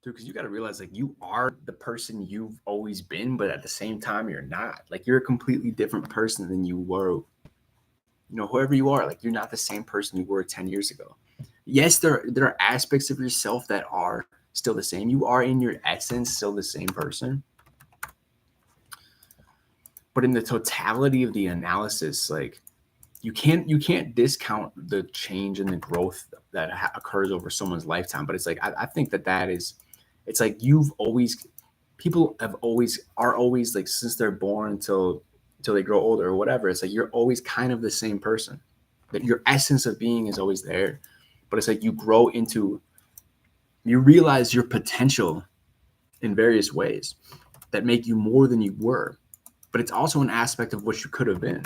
Dude, because you got to realize, like, you are the person you've always been, but at the same time, you're not. Like, you're a completely different person than you were. Whoever you are, like, you're not the same person you were 10 years ago. Yes, there are aspects of yourself that are still the same. You are, in your essence, still the same person. But in the totality of the analysis, like, you can't discount the change and the growth that occurs over someone's lifetime. But it's like, I think that is, it's like people are always, like, since they're born until they grow older or whatever. It's like you're always kind of the same person. That your essence of being is always there, but it's like you realize your potential in various ways that make you more than you were. But it's also an aspect of what you could have been.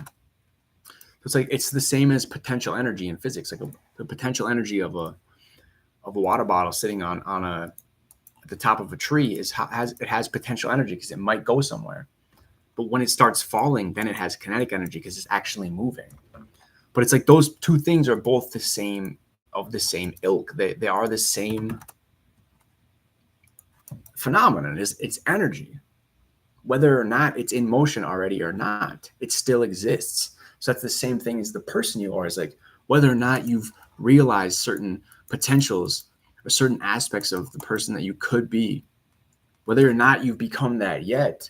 It's like, it's the same as potential energy in physics. Like, the potential energy of a water bottle sitting on at the top of a tree has potential energy because it might go somewhere. But when it starts falling, then it has kinetic energy because it's actually moving. But it's like those two things are both the same ilk. They are the same phenomenon. It's energy. Whether or not it's in motion already or not, it still exists. So that's the same thing as the person you are. Is like, whether or not you've realized certain potentials or certain aspects of the person that you could be, whether or not you've become that yet,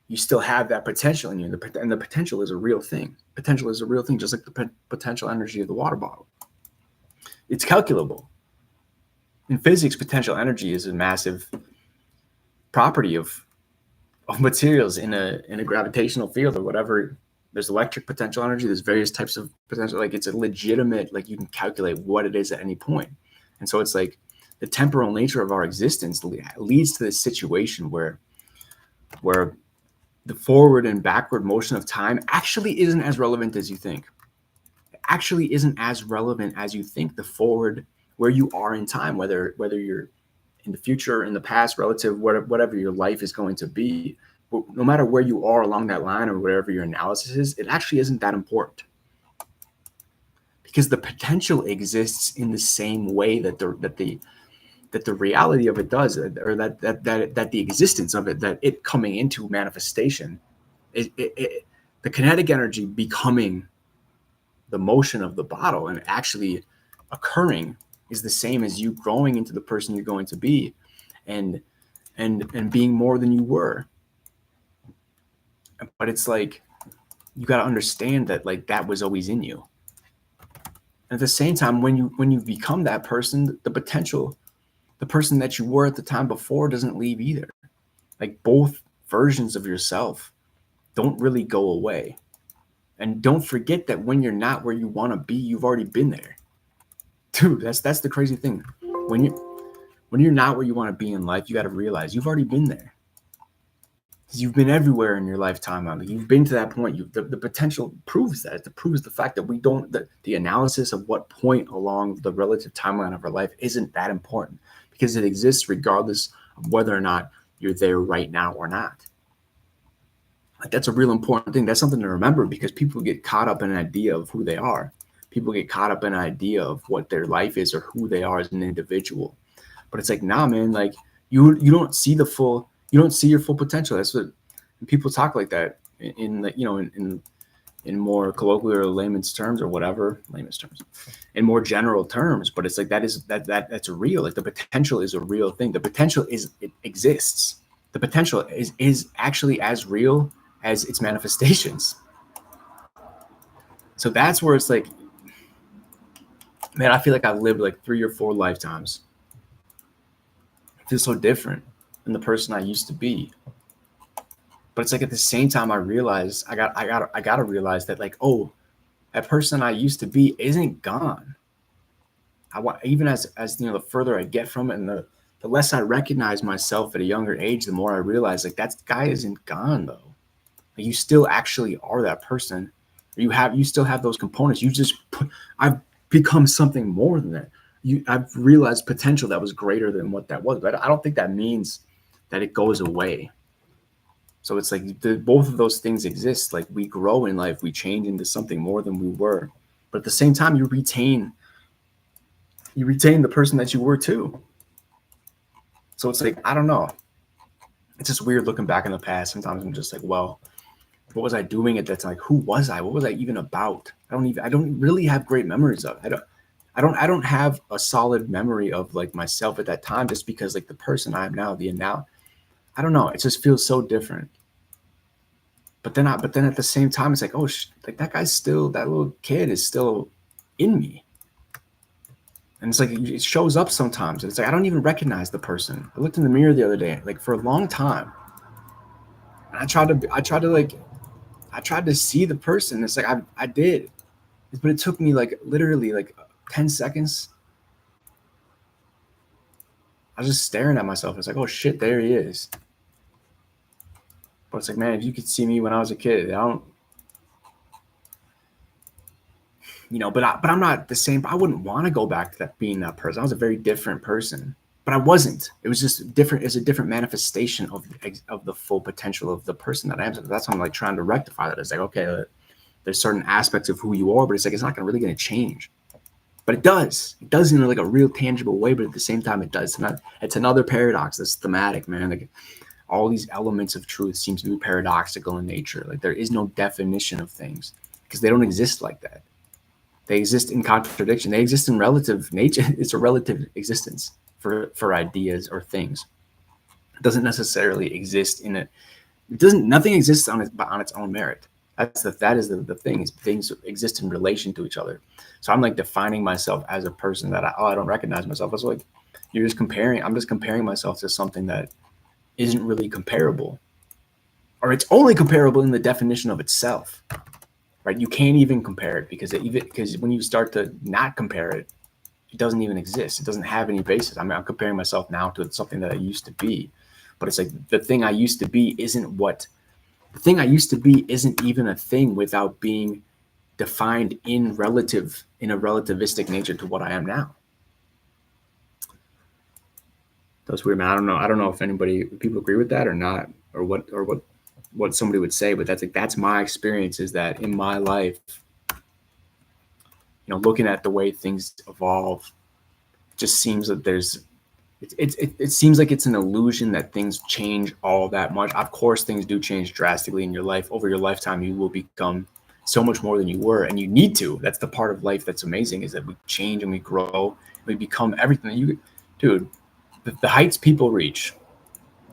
you still have that potential in you. And the potential is a real thing. Potential is a real thing, just like the potential energy of the water bottle. It's calculable. In physics, potential energy is a massive property of materials in a gravitational field or whatever. There's electric potential energy. There's various types of potential. Like, it's a legitimate, like, you can calculate what it is at any point. And so it's like the temporal nature of our existence leads to this situation where the forward and backward motion of time actually isn't as relevant as you think. It actually isn't as relevant as you think. The forward, where you are in time, whether you're in the future, in the past, relative, whatever your life is going to be, no matter where you are along that line or whatever your analysis is, it actually isn't that important. Because the potential exists in the same way that the reality of it does, or that the existence of it, that it coming into manifestation, the kinetic energy becoming the motion of the bottle and actually occurring is the same as you growing into the person you're going to be, and being more than you were. But it's like, you got to understand that, like, that was always in you. And at the same time, when you become that person, the potential, the person that you were at the time before, doesn't leave either. Like, both versions of yourself don't really go away. And don't forget that when you're not where you want to be, you've already been there. Dude, that's the crazy thing. When you're not where you want to be in life, you got to realize you've already been there. You've been everywhere in your lifetime. Like, you've been to that point. The potential proves that. It proves the fact that we don't. The analysis of what point along the relative timeline of our life isn't that important, because it exists regardless of whether or not you're there right now or not. Like, that's a real important thing. That's something to remember, because people get caught up in an idea of who they are. People get caught up in an idea of what their life is or who they are as an individual. But it's like, nah, man. Like, you don't see your full potential. That's what people talk like that in more colloquial or layman's terms, or whatever, in more general terms. But it's like, that's real. Like, the potential is a real thing. The potential it exists. The potential is actually as real as its manifestations. So that's where it's like, man, I feel like I've lived like 3 or 4 lifetimes. I feel so different than the person I used to be. But it's like, at the same time, I realize I gotta realize that, like, oh, that person I used to be isn't gone. I want, even as the further I get from it, and the less I recognize myself at a younger age, the more I realize, like, that guy isn't gone though. Like, you still actually are that person. You still have those components. I've become something more than that. I've realized potential that was greater than what that was. But I don't think that means that it goes away. So it's like, both of those things exist. Like, we grow in life, we change into something more than we were. But at the same time, you retain the person that you were too. So it's like, I don't know. It's just weird looking back in the past. Sometimes I'm just like, well, what was I doing at that time? Like, who was I? What was I even about? I don't really have great memories of it. I don't have a solid memory of like myself at that time, just because like the person I am now, I don't know. It just feels so different. But then at the same time, it's like, oh, like that guy's still, that little kid is still in me. And it's like, it shows up sometimes. It's like, I don't even recognize the person. I looked in the mirror the other day, like for a long time. And I tried to see the person. It's like, I did, but it took me like literally like 10 seconds. I was just staring at myself. It's like, oh shit, there he is. But it's like, man, if you could see me when I was a kid, I don't, but I'm not the same. I wouldn't want to go back to that being that person. I was a very different person, but I wasn't. It was just different. It's a different manifestation of the full potential of the person that I am. So that's why I'm like trying to rectify that. It's like, okay, there's certain aspects of who you are, but it's like it's not really going to change. But it does. It does in like a real tangible way, but at the same time, it does. It's another paradox that's thematic, man. Like all these elements of truth seem to be paradoxical in nature. Like there is no definition of things because they don't exist like that. They exist in contradiction. They exist in relative nature. It's a relative existence for ideas or things. It doesn't necessarily exist in it. It doesn't. Nothing exists on its own merit. That is the thing. Is things exist in relation to each other. So I'm like defining myself as a person that I don't recognize myself. It's like you're just comparing. I'm just comparing myself to something that isn't really comparable, or it's only comparable in the definition of itself. Right? You can't even compare it because when you start to not compare it, it doesn't even exist. It doesn't have any basis. I mean, I'm comparing myself now to something that I used to be, but it's like the thing I used to be isn't what the thing I used to be isn't even a thing without being defined in a relativistic nature to what I am now. That's weird, man. I don't know if people agree with that or not, or what somebody would say, but that's my experience. Is that in my life, looking at the way things evolve, it just seems that it seems like it's an illusion that things change all that much. Of course, things do change drastically in your life. Over your lifetime, you will become so much more than you were, and you need to. That's the part of life that's amazing, is that we change and we grow, we become everything that dude. The heights people reach,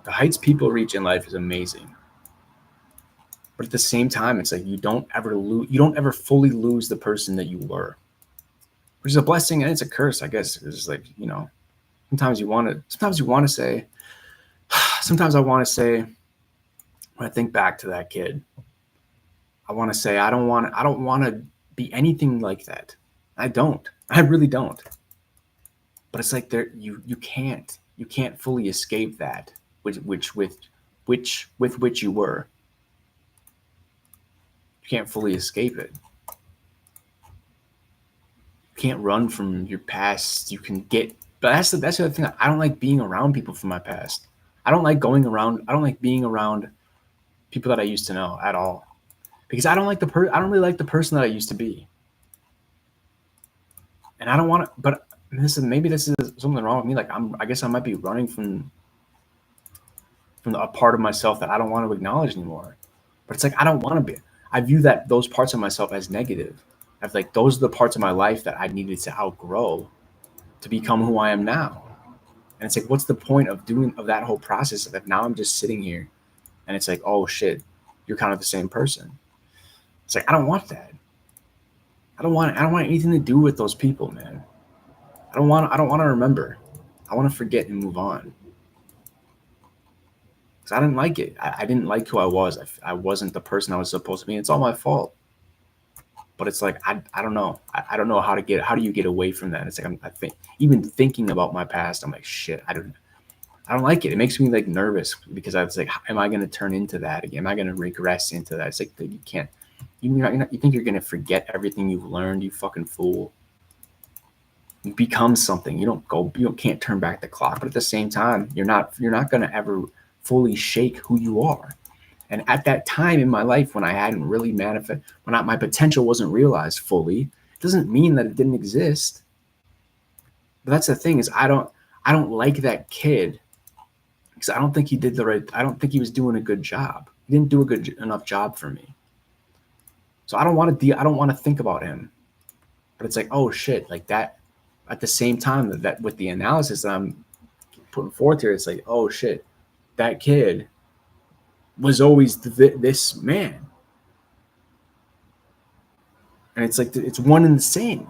in life is amazing. But at the same time, it's like you don't ever fully lose the person that you were, which is a blessing and it's a curse, I guess. It's like, sometimes you want to say, sometimes I want to say, when I think back to that kid, I want to say, I don't want to be anything like that. I really don't. But it's like you can't fully escape that, with which you were. You can't fully escape it. You can't run from your past. You can get, but that's the other thing. I don't like being around people from my past. I don't like being around people that I used to know at all, because I don't really like the person that I used to be, and I don't want to. But maybe this is something wrong with me. Like I guess I might be running from a part of myself that I don't want to acknowledge anymore. But it's like I don't want to be. I view those parts of myself as negative. I've like those are the parts of my life that I needed to outgrow to become who I am now. And it's like, what's the point of that whole process if now I'm just sitting here and it's like, oh shit, you're kind of the same person. It's like I don't want that. I don't want anything to do with those people, man. I don't want to remember. I want to forget and move on. Because I didn't like it. I didn't like who I was. I wasn't the person I was supposed to be. It's all my fault. But it's like I don't know. I don't know how do you get away from that? It's like I think even thinking about my past, I'm like shit. I don't like it. It makes me like nervous because I was like, am I going to turn into that again? Am I going to regress into that? It's like you can't. You think you're going to forget everything you've learned? You fucking fool. You become something. You can't turn back the clock. But at the same time, you're not going to ever fully shake who you are. And at that time in my life when I hadn't really my potential wasn't realized fully, it doesn't mean that it didn't exist. But that's the thing is I don't like that kid because I don't think he was doing a good job. He didn't do a good enough job for me. So I don't want to think about him. But it's like, oh shit, like that. At the same time that with the analysis that I'm putting forth here, it's like, oh shit, that kid was always this man, and it's like it's one and the same.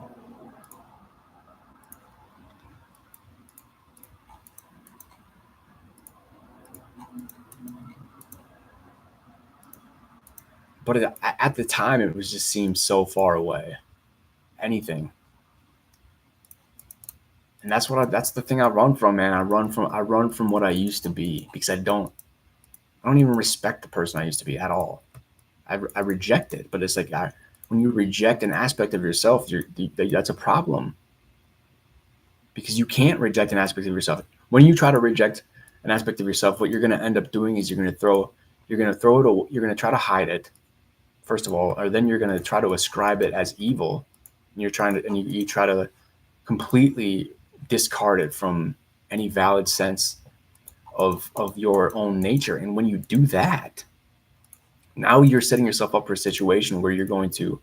But at the time, it was just seemed so far away. Anything, and that's the thing I run from, man. I run from what I used to be because I don't even respect the person I used to be at all. I reject it, but it's like when you reject an aspect of yourself, that's a problem because you can't reject an aspect of yourself. When you try to reject an aspect of yourself, what you're going to end up doing is you're going to throw it, you're going to try to hide it first of all, or then you're going to try to ascribe it as evil. And you're trying to, and you try to completely discard it from any valid sense of your own nature. And when you do that, now you're setting yourself up for a situation where you're going to,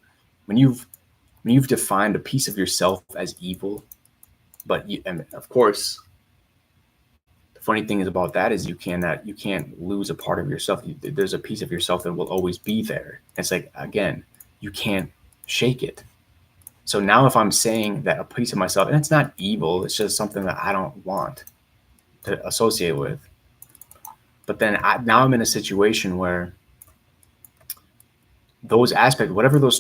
when you've defined a piece of yourself as evil, but and of course, the funny thing is about that is you can't lose a part of yourself. There's a piece of yourself that will always be there. It's like again, you can't shake it. So now if I'm saying that a piece of myself, and it's not evil, it's just something that I don't want to associate with. But then now I'm in a situation where those aspects, whatever those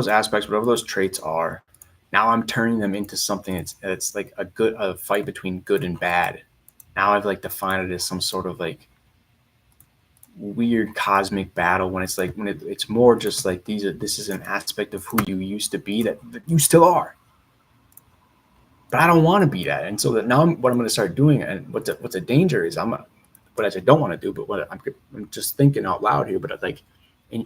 aspects, whatever those traits are, now I'm turning them into something it's like a fight between good and bad. Now I've like defined it as some sort of like weird cosmic battle when it's like it's more just like this is an aspect of who you used to be that you still are. But I don't want to be that, and so that now what I'm going to start doing, and what's a danger is what I don't want to do, but what I'm just thinking out loud here. But like,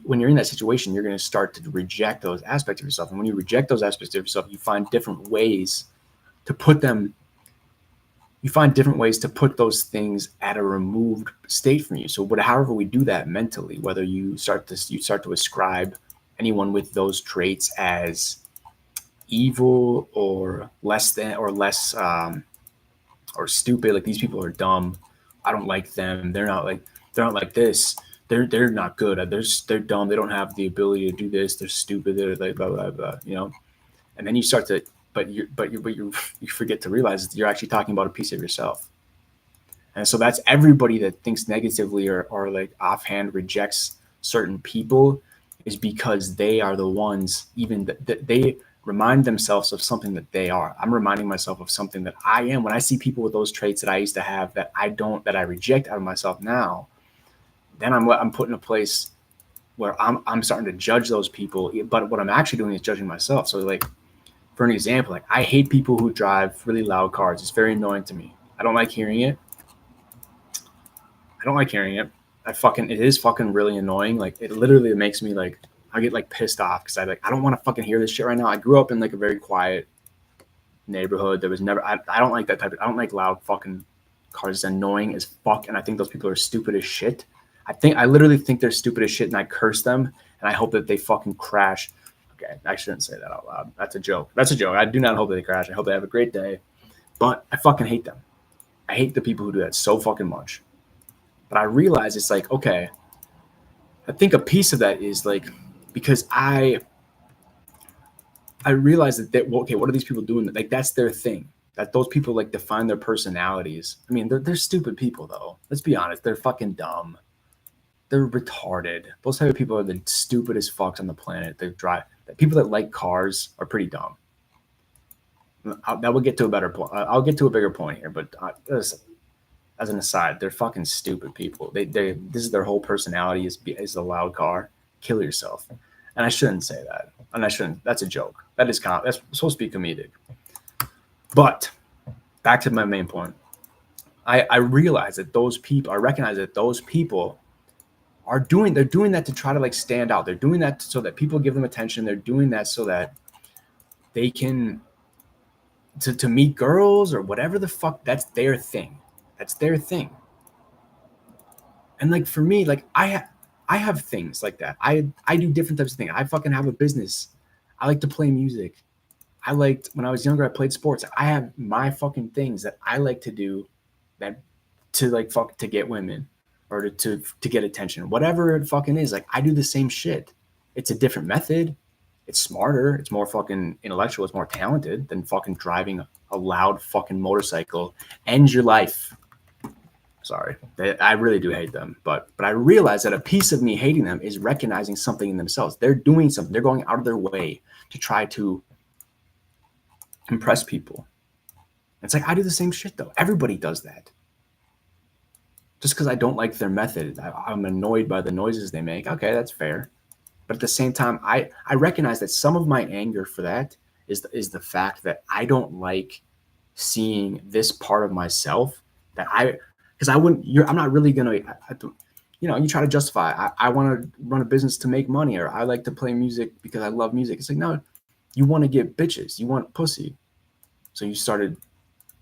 when you're in that situation, you're going to start to reject those aspects of yourself, and when you reject those aspects of yourself, you find different ways to put them. You find different ways to put those things at a removed state from you. So, however we do that mentally, whether you start to ascribe anyone with those traits as evil or less than or less or stupid, like these people are dumb, I don't like them, they're not like this, they're not good, they're dumb, they don't have the ability to do this, they're stupid, they're like blah blah blah, and then you start to you forget to realize that you're actually talking about a piece of yourself. And so that's everybody that thinks negatively or like offhand rejects certain people is because they are the ones even that they remind themselves of something that they are. I'm reminding myself of something that I am. When I see people with those traits that I used to have that I reject out of myself now, then I'm put in a place where I'm starting to judge those people. But what I'm actually doing is judging myself. So like for an example, like I hate people who drive really loud cars. It's very annoying to me. I don't like hearing it. I don't like hearing it. It is fucking really annoying. Like it literally makes me like I get like pissed off because I don't want to fucking hear this shit right now. I grew up in like a very quiet neighborhood. There was never I don't like that type of I don't like loud fucking cars. It's annoying as fuck, and I think those people are stupid as shit. I literally think they're stupid as shit, and I curse them, and I hope that they fucking crash. Okay, I shouldn't say that out loud. That's a joke. That's a joke. I do not hope that they crash. I hope they have a great day, but I fucking hate them. I hate the people who do that so fucking much. But I realize it's like, okay, I think a piece of that is like because I realize okay, what are these people doing? Like that's their thing. That those people like define their personalities. I mean, they're stupid people though. Let's be honest, they're fucking dumb. They're retarded. Those type of people are the stupidest fucks on the planet. They drive. People that like cars are pretty dumb. That will get to a better point. I'll get to a bigger point here, but as an aside, they're fucking stupid people. This is their whole personality is a loud car. Kill yourself. And I shouldn't say that. And I shouldn't. That's a joke. That's supposed to be comedic. But back to my main point. I realize that those people. I recognize that those people they're doing that to try to like stand out. They're doing that so that people give them attention. They're doing that so that they can to meet girls or whatever the fuck. That's their thing. That's their thing. And like for me, like I have things like that. I do different types of things. I fucking have a business. I like to play music. I liked when I was younger, I played sports. I have my fucking things that I like to do that to like fuck to get women or to get attention. Whatever it fucking is, like I do the same shit. It's a different method. It's smarter. It's more fucking intellectual. It's more talented than fucking driving a loud fucking motorcycle. Ends your life. Sorry, I really do hate them, but I realize that a piece of me hating them is recognizing something in themselves. They're doing something. They're going out of their way to try to impress people. It's like I do the same shit though. Everybody does that. Just because I don't like their method, I'm annoyed by the noises they make. Okay, that's fair. But at the same time, I recognize that some of my anger for that is the fact that I don't like seeing this part of myself that because I wouldn't. I'm not really gonna. You try to justify. I want to run a business to make money, or I like to play music because I love music. It's like no, you want to get bitches, you want pussy, so you started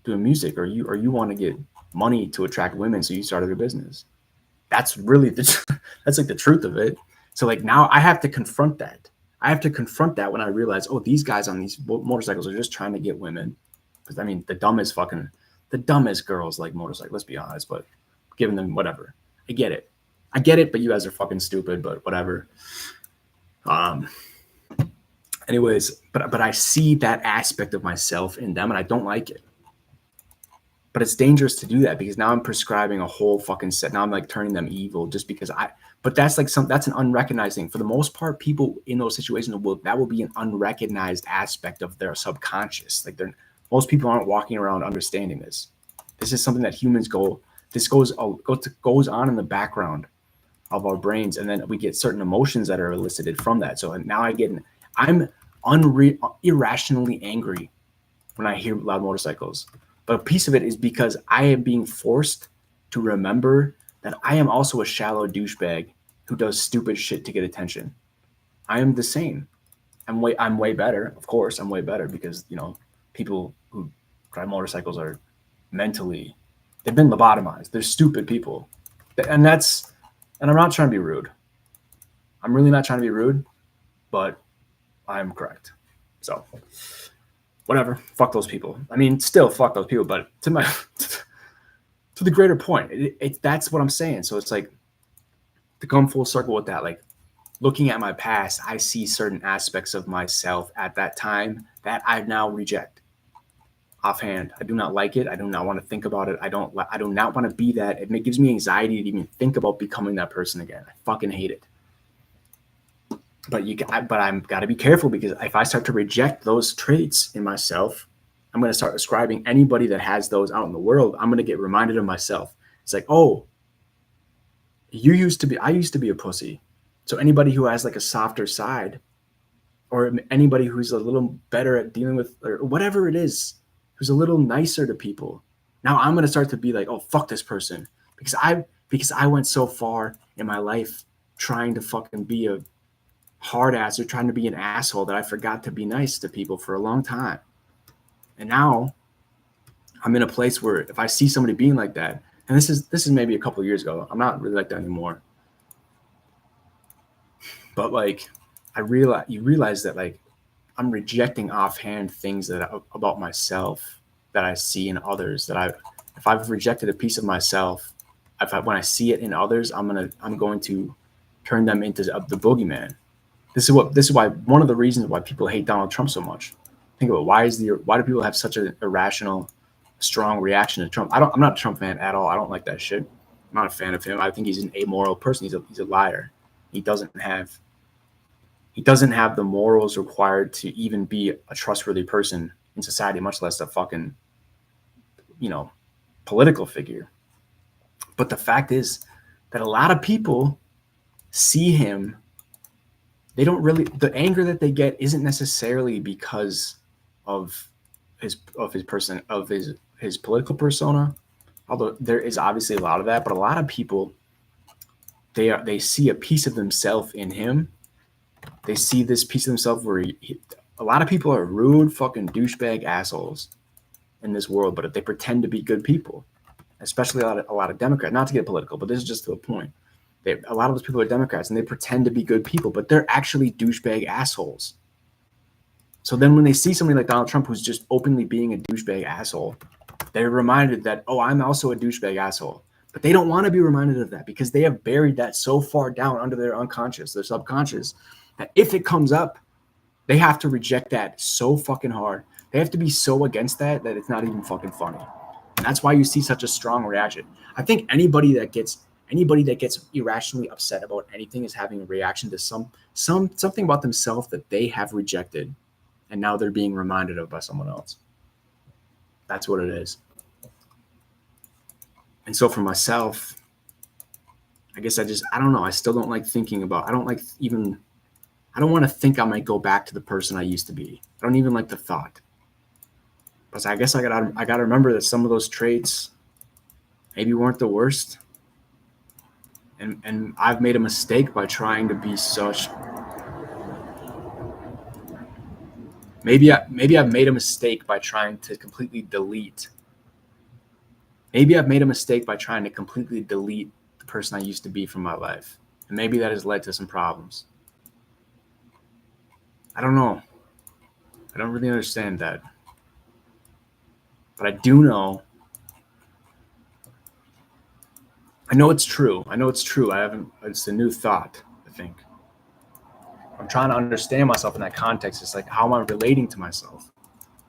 doing music, or you want to get money to attract women, so you started a business. That's really that's like the truth of it. So like now I have to confront that. I have to confront that when I realize, oh, these guys on these motorcycles are just trying to get women. Because I mean, the dumbest girls like motorcycles. Let's be honest, but giving them whatever. I get it, but you guys are fucking stupid. But whatever. Um. Anyways, but I see that aspect of myself in them, and I don't like it. But it's dangerous to do that because now I'm prescribing a whole fucking set. Now I'm like turning them evil just because but that's like that's an unrecognized thing. For the most part, people in those situations that will be an unrecognized aspect of their subconscious. Like most people aren't walking around understanding this. This is something that humans goes on in the background of our brains. And then we get certain emotions that are elicited from that. So now I'm irrationally angry when I hear loud motorcycles. But a piece of it is because I am being forced to remember that I am also a shallow douchebag who does stupid shit to get attention. I am the same. I'm way better. Of course, I'm way better because, people who drive motorcycles are they've been lobotomized. They're stupid people. And I'm not trying to be rude. I'm really not trying to be rude, but I'm correct. So whatever, fuck those people. I mean, still fuck those people, but to the greater point, that's what I'm saying. So it's like to come full circle with that, like looking at my past, I see certain aspects of myself at that time that I now reject offhand. I do not like it. I do not want to think about it. I do not want to be that. It gives me anxiety to even think about becoming that person again. I fucking hate it. But I'm got to be careful because if I start to reject those traits in myself, I'm going to start ascribing anybody that has those out in the world. I'm going to get reminded of myself. It's like, oh, I used to be a pussy. So anybody who has like a softer side or anybody who's a little better at dealing with or whatever it is, who's a little nicer to people. Now I'm going to start to be like, oh, fuck this person because I went so far in my life trying to fucking be a hard ass or trying to be an asshole that I forgot to be nice to people for a long time. And now I'm in a place where if I see somebody being like that, and this is maybe a couple of years ago, I'm not really like that anymore. But like you realize that like I'm rejecting offhand things about myself that I see in others if I've rejected a piece of myself, when I see it in others, I'm going to turn them into the boogeyman. This is why one of the reasons why people hate Donald Trump so much. Think about why do people have such an irrational, strong reaction to Trump? I'm not a Trump fan at all. I don't like that shit. I'm not a fan of him. I think he's an amoral person. He's a liar. He doesn't have the morals required to even be a trustworthy person in society, much less a fucking, political figure. But the fact is that a lot of people see him. They don't really, the anger that they get isn't necessarily because of his political persona, although there is obviously a lot of that. But a lot of people, they see a piece of themselves in him. They see this piece of themselves where a lot of people are rude fucking douchebag assholes in this world, but they pretend to be good people. especially a lot of Democrats, not to get political, but this is just to a point. A lot of those people are Democrats and they pretend to be good people, but they're actually douchebag assholes. So then when they see somebody like Donald Trump who's just openly being a douchebag asshole, they're reminded that, oh, I'm also a douchebag asshole. But they don't want to be reminded of that because they have buried that so far down under their unconscious, their subconscious, that if it comes up, they have to reject that so fucking hard. They have to be so against that it's not even fucking funny. And that's why you see such a strong reaction. I think anybody that gets irrationally upset about anything is having a reaction to something about themselves that they have rejected, and now they're being reminded of by someone else. That's what it is. And so for myself, I guess I don't know. I still don't like thinking about, I don't want to think I might go back to the person I used to be. I don't even like the thought. But I guess I gotta remember that some of those traits maybe weren't the worst. And I've made a mistake by trying to be such. Maybe I've made a mistake by trying to completely delete. Maybe I've made a mistake by trying to completely delete the person I used to be from my life. And maybe that has led to some problems. I don't know. I don't really understand that. But I do know. I know it's true. It's a new thought, I think. I'm trying to understand myself in that context. It's like, how am I relating to myself?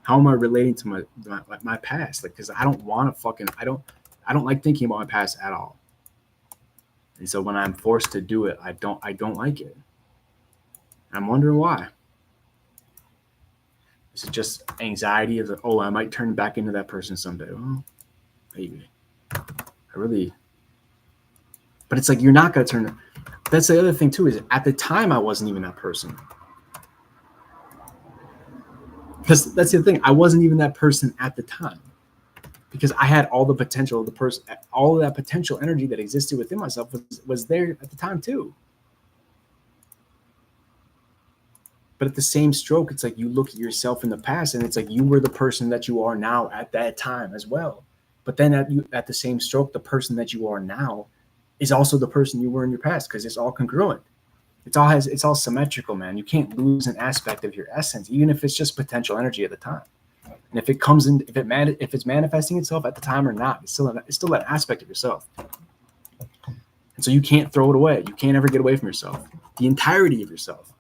How am I relating to my past? Like, because I don't want to I don't like thinking about my past at all. And so when I'm forced to do it, I don't like it. I'm wondering why. Is it just anxiety of, oh, I might turn back into that person someday? Well, maybe. But it's like, you're not going to turn. That's the other thing too, is at the time I wasn't even that person. Because that's the thing. I wasn't even that person at the time. Because I had all the potential of the person, all of that potential energy that existed within myself was there at the time too. But at the same stroke, it's like you look at yourself in the past and it's like you were the person that you are now at that time as well. But then at the same stroke, the person that you are now is also the person you were in your past, because it's all congruent. It's all symmetrical, man. You can't lose an aspect of your essence, even if it's just potential energy at the time. And if it comes in, if it's manifesting itself at the time or not, it's still an aspect of yourself. And so you can't throw it away. You can't ever get away from yourself, the entirety of yourself.